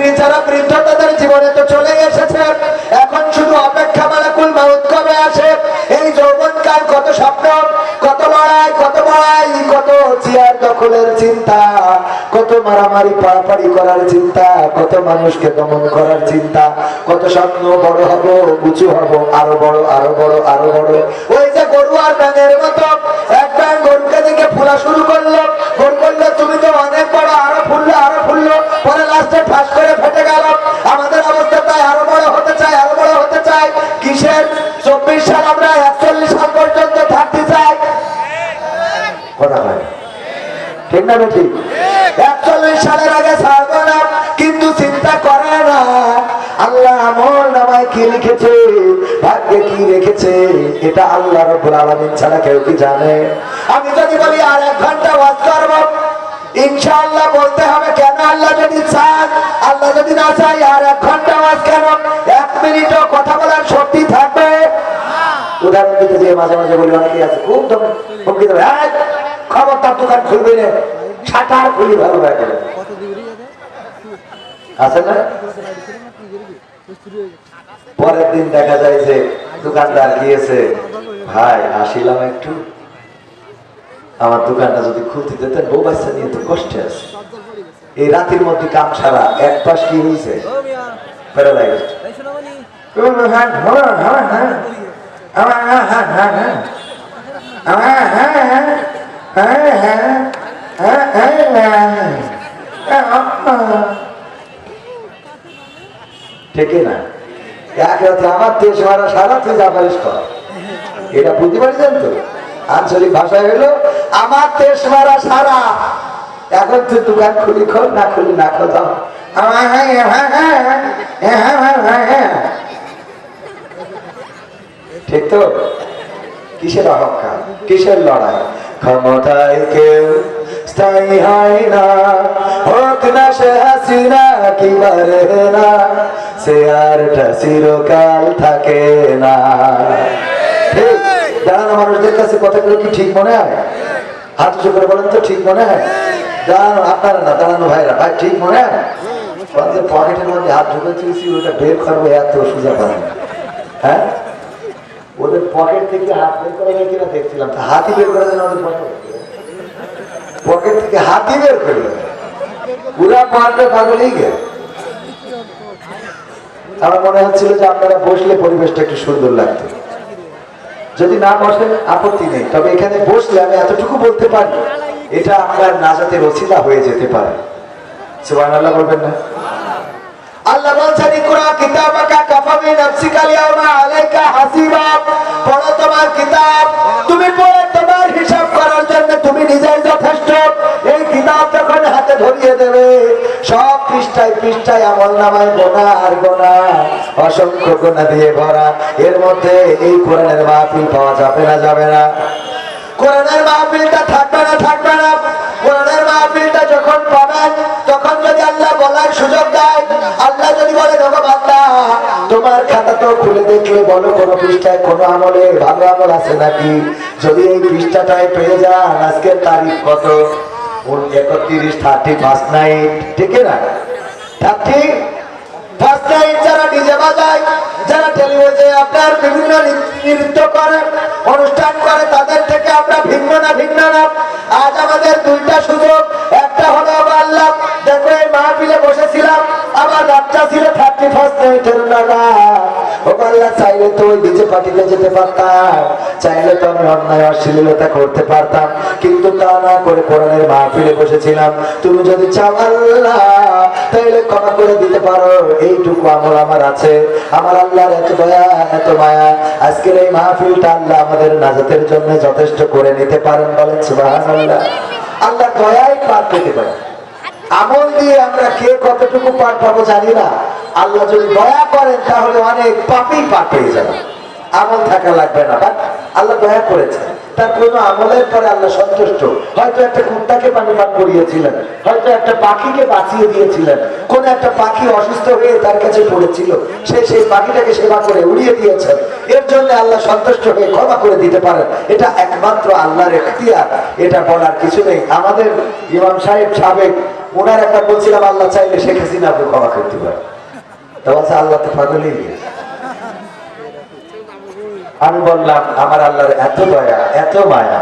স্ত্রী যারা বৃদ্ধ তাদের জীবনে তো চলে এসেছে, এখন শুধু অপেক্ষা মালাকুল মাউত কবে আসে। এই যৌবনকাল কত স্বপ্ন, কত লড়াই, কত বড়াই, কত চেয়ার দখলের চিন্তা, কত মারামারি পাড়াপাড়ি করার চিন্তা, কত মানুষকে দমন করার চিন্তা, কত স্বপ্ন বড় হব, উঁচু হব, আরো বড়, আরো বড়, আরো বড়। ওই যে গরু আর ব্যাঙের মতো, একবার গরুকে দিকে ফোলা শুরু করলো, গরু বললো তুমি তো অনেক বড়, আরো ফুললো, আরো ফুললো, পরে লাস্টে ঠাস করে ফেটে গেল। আমাদের অবস্থা তাই, আরো বড় হতে চাই, আরো বড় হতে চাই। কিসের 24 সাল, আমরা 41 সাল পর্যন্ত থাকতে চাই। কথা হয় ঠিক না ঠিক? 41 সালের আগে ছাড়বো না, কিন্তু চিন্তা করে না আল্লাহ আমল নামায় কি লিখেছে, ভাগ্যে কি রেখেছে, এটা আল্লাহ রাব্বুল আলামিন ছাড়া কেউ কি জানে? আমি যদি বলি আর 1 ঘন্টা ওয়াজ করব, ইনশাআল্লাহ বলতে হবে কেন? আল্লাহ যদি চান, আল্লাহ যদি না চাই আর 1 ঘন্টা ওয়াজ কেন? 1 মিনিটও কথা বলার শক্তি থাকবে? উদাহরণ দিতে যে মাঝে মাঝে বলি, অনেকেই আছে খুব হুমকি দেবে, খবরদার দোকান খুলবে না, শাটার খুলি ভালো লাগে আছে না? পরের দিন দেখা যায় যে দোকানদার গিয়েছে, ভাই আসিলাম একটু, আমার দোকানটা যদি খুলতে দিতেন, বউ বাচ্চা নিয়ে তো কষ্টে আছে। এই রাতের মধ্যে কাম সারা, এক পাশ কি হয়েছে, প্যারালাইজড। ঠিক না? এক রাতে আমার দেশ মারা সারা, তুই যা পারিস কর। এটা বুঝতে পারছেন তো? আঞ্চলিক ভাষায় হইলো আমার দেশ মারা সারা, এখন তুই দোকান খুলি খোল, না খুলি না খোল। ঠিক তো? কিসের অহংকার, কিসের লড়াই? ক্ষমতায় কেউ স্থায়ী হয় না, হোক না সে হাসিনা কি পারে না, সে আরটা চিরকাল থাকে না। ঠিক? দাঁড়ানো মানুষদের কাছে কথাগুলো কি ঠিক মনে হয়? হাত উঁচু করে বলেন তো, ঠিক মনে হয়? দাঁড়ানো আপনারা না, দাঁড়ানো ভাইরা, ভাই ঠিক মনে হয়? পকেটের মধ্যে হাত ঢুকে চুইছি, ওটা বের করবো এত সোজা পারে না। হ্যাঁ, ওদের পকেট থেকে হাত বের করে কিনা দেখছিলাম, হাতি বের করে দেন ওদের পকেট থেকে, হাতি বের করলো, পুরা পারলে পাগলই গেল। আমার মনে হচ্ছিল যে আপনারা বসলে পরিবেশটা একটু সুন্দর লাগতো। যদি না বসেন আপত্তি নেই, তবে এখানে বসলে আমি এতটুকু বলতে পারি, এটা আপনার নাজাতের ওসিলা হয়ে যেতে পারে। সুবহানাল্লাহ বলবেন না? আল্লাহ বলছেন ইকরা কিতাবাকা কাফা বিনাফসিকা আল-ইয়াওমা আলাইকা হাসিবা। পড়ো তোমার কিতাব, তুমি পড়ে তোমার হিসাব করার জন্য তুমি নিজেই যথেষ্ট। এই কিতাব যখন হাতে ধরিয়ে দেবে, সব পৃষ্ঠায় পৃষ্ঠায় আমলনামায় গোনা আর গোনা, অসংখ্য গোনা দিয়ে ভরা। এর মধ্যে এই কোরআনের মাহফিল পাওয়া যাবে না, যাবে না? কোরআনের মাহফিলটা থাকবে না, থাকবে না? কোরআনের মাহফিলটা যখন পাবেন, তখন যদি আল্লাহ বলার সুযোগ দেয়, আল্লাহ যদি বলে ওগো বান্দা, তোমার খাতা তো খুলে দেখলে বলো কোন পৃষ্ঠায় কোন আমলে ভালো আমল আছে নাকি? যদি এই পৃষ্ঠাটায় পেয়ে যান, আজকের তারিখ কত? 31 নাইট, ঠিক না? 31 নাইট। যারা ডিজে বাজায়, যারা টেলিভিশনে আপনার বিভিন্ন নৃত্য করে, অনুষ্ঠান করে, তাদের থেকে আমরা ভিন্ন না, ভিন্ন না। আজ আমাদের 2টা সুযোগ, একটা হলো আল্লাহ দেখো এই মাহফিলে বসেছিলাম, আমার রাতটা ছিল 31 নাইটের নাগা। ও আল্লাহ চাইলে তো ওই ডিজে পার্টিতে যেতে পারতাম, চাইলে তো আমি অন্যায় অশ্লীলতা করতে পারতাম, কিন্তু তা না করে কোরআনের মাহফিলে বসেছিলাম। তুমি যদি চাও আল্লাহ, তাইলে ক্ষমা করে দিতে পারো। এইটুকু আমল আমার আছে। আমার আল্লাহর এত দয়া, এত মায়া, আজকের এই মাহফিলটা আল্লাহ আমাদের নাজাতের জন্য যথেষ্ট করে নিতে পারেন। বলেন সুবহানাল্লাহ। আল্লাহ দয়াই পার পেতে পারে। আমল দিয়ে আমরা কে কতটুকু পার পাবো জানি না। আল্লাহ যদি দয়া করেন তাহলে অনেক পাপই পার পেয়ে যাবে, আমল থাকা লাগবে না। বাট আল্লাহ দয়া করেছেন, তার কোনো আমলের পরে আল্লাহ সন্তুষ্ট। হয়তো একটা কুত্তাকে পানি পান করিয়েছিলেন, হয়তো একটা পাখিকে বাঁচিয়ে দিয়েছিলেন, কোন একটা পাখি অসুস্থ হয়ে তার কাছে পড়েছিল, সেই পাখিটাকে সেবা করে উড়িয়ে দিয়েছেন, এর জন্য আল্লাহ সন্তুষ্ট হয়ে ক্ষমা করে দিতে পারেন। এটা একমাত্র আল্লাহর এখতিয়ার, এটা বলার কিছু নেই। আমাদের ইমাম সাহেব সাবেক, ওনার একটা বলছিলাম আল্লাহ চাইলে শেখ হাসিনাকে ক্ষমা করতে পারে, তা বলছে আল্লাহ তো পাগলই। আমি বললাম আমার আল্লাহর এত দয়া, এত মায়া।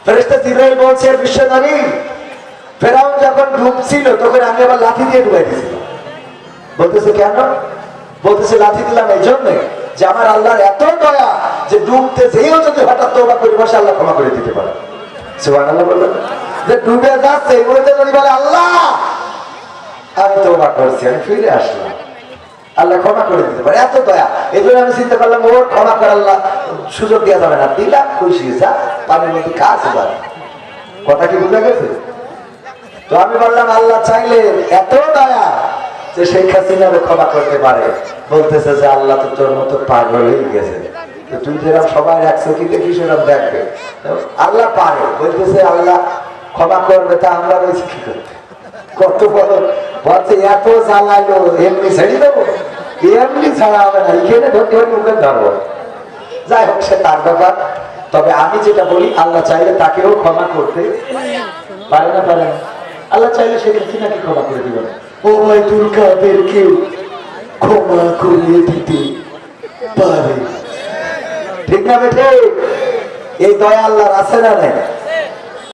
ফেরেশতা জিবরাইল বলছে বিশ্বনবী, ফেরাউন যখন ডুবছিল তখন আমি আবার লাঠি দিয়ে ডুবাই দিয়েছিল। বলতেছে কেন? বলতেছে লাঠি দিলাম এই জন্যে যে আমার আল্লাহর এত দয়া যে ডুবতে যেও যদি হঠাৎ তওবা করে বসে আল্লাহ ক্ষমা করে দিতে পারে। সুবহানাল্লাহ বললেন। যে ডুবে যাচ্ছে এই মুহূর্তে যদি বলে আল্লাহ আমি তওবা করছি, আমি ফিরে আসলাম, আল্লাহ ক্ষমা করে দিতে পারে, এত দয়া। এই জন্য আমি চিন্তা করলাম ওর ক্ষমা করে আল্লাহ সুযোগ দেওয়া যাবে না, দিলাম খুশি যা পানির মধ্যে কাজ যাবে। কথা কি বুঝা গেছে? তো আমি বললাম আল্লাহ চাইলে এত দয়া যে শেখ হাসিনাকে ক্ষমা করতে পারে। বলতেছে যে আল্লাহ তো তোর মতো পাগল হয়ে গেছে, তুই যেরকম সবাই একশো কি দেখি সেরকম দেখবে, আল্লাহ পারে। বলতেছে আল্লাহ ক্ষমা করবে, তা আমরা রয়েছি কি করতে? কত বড় বলছে এত জ্বালালো, এমনি ছেড়ে দেবো? এমনি ছাড়া হবে না, এখানে ধরতে হবে, মুখে ধরবো। যাই হোক সে তার ব্যাপার। তবে আমি যেটা বলি আল্লাহ চাইলে তাকেও ক্ষমা করতে পারে না, পারে না? আল্লাহ চাইলে সে কিছু নাকি ক্ষমা করে দিবেন। ও ভাই দুর্গাদেরকে ক্ষমা করিয়ে দিতে পারে, ঠিক না বেঠে? এই দয়া আল্লাহর আছে না নাই?